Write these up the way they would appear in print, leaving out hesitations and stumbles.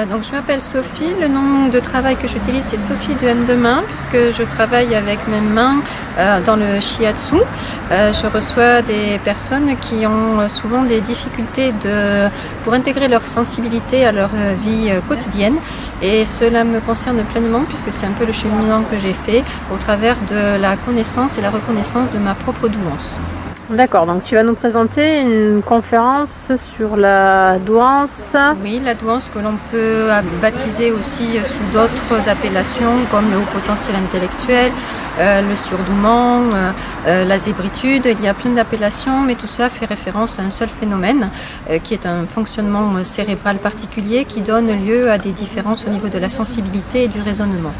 Donc je m'appelle Sophie, le nom de travail que j'utilise c'est Sophie de M de main puisque je travaille avec mes mains dans le shiatsu. Je reçois des personnes qui ont souvent des difficultés pour intégrer leur sensibilité à leur vie quotidienne et cela me concerne pleinement puisque c'est un peu le cheminement que j'ai fait au travers de la connaissance et la reconnaissance de ma propre douance. D'accord, donc tu vas nous présenter une conférence sur la douance. Oui, la douance que l'on peut baptiser aussi sous d'autres appellations comme le haut potentiel intellectuel, le surdouement, la zébritude. Il y a plein d'appellations, mais tout ça fait référence à un seul phénomène qui est un fonctionnement cérébral particulier qui donne lieu à des différences au niveau de la sensibilité et du raisonnement.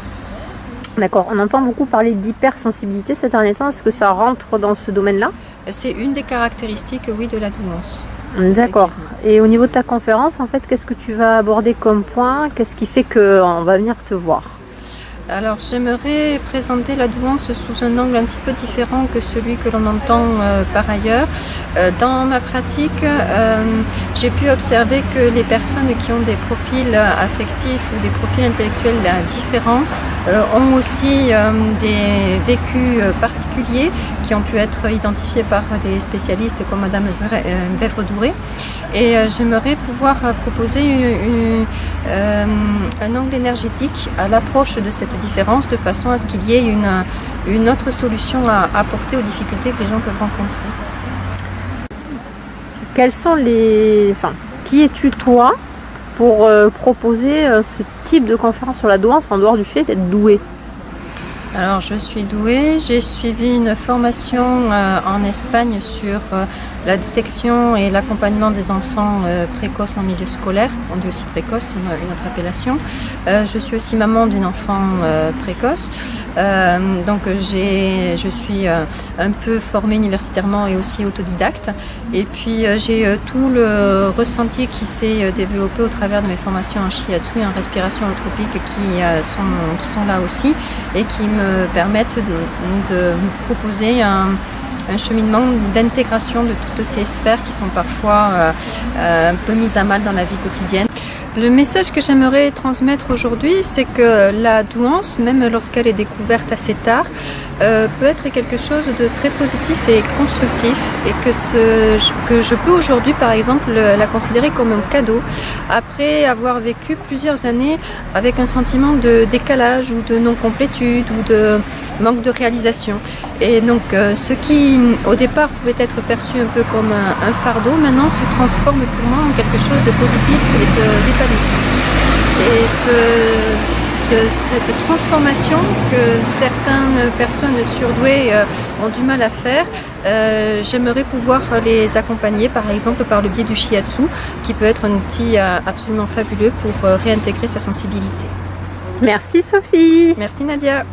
D'accord, on entend beaucoup parler d'hypersensibilité ces derniers temps. Est-ce que ça rentre dans ce domaine-là? C'est une des caractéristiques, oui, de la douance. D'accord. Et au niveau de ta conférence, en fait, qu'est-ce que tu vas aborder comme point? Qu'est-ce qui fait qu'on va venir te voir? Alors j'aimerais présenter la douance sous un angle un petit peu différent que celui que l'on entend par ailleurs. Dans ma pratique, j'ai pu observer que les personnes qui ont des profils affectifs ou des profils intellectuels différents ont aussi des vécus particuliers qui ont pu être identifiés par des spécialistes comme Madame Vèvre-Douré. Et j'aimerais pouvoir proposer un angle énergétique à l'approche de cette différence de façon à ce qu'il y ait une autre solution à apporter aux difficultés que les gens peuvent rencontrer. Quels sont qui es-tu toi pour proposer ce type de conférence sur la douance en dehors du fait d'être douée? Alors je suis douée, j'ai suivi une formation en Espagne sur la détection et l'accompagnement des enfants précoces en milieu scolaire. On dit aussi précoce, c'est une autre appellation. Je suis aussi maman d'une enfant précoce. Donc je suis un peu formée universitairement et aussi autodidacte. Et puis j'ai tout le ressenti qui s'est développé au travers de mes formations en shiatsu et en respiration holotropique qui sont là aussi et qui me permettent de proposer un cheminement d'intégration de toutes ces sphères qui sont parfois un peu mises à mal dans la vie quotidienne. Le message que j'aimerais transmettre aujourd'hui, c'est que la douance, même lorsqu'elle est découverte assez tard, peut être quelque chose de très positif et constructif et que je peux aujourd'hui, par exemple, la considérer comme un cadeau après avoir vécu plusieurs années avec un sentiment de décalage ou de non-complétude ou de manque de réalisation. Et donc, ce qui, au départ, pouvait être perçu un peu comme un fardeau, maintenant se transforme pour moi en quelque chose de positif et d'épanouissant. Et cette transformation que certaines personnes surdouées ont du mal à faire, j'aimerais pouvoir les accompagner par exemple par le biais du shiatsu qui peut être un outil absolument fabuleux pour réintégrer sa sensibilité. Merci Sophie. Merci Nadia.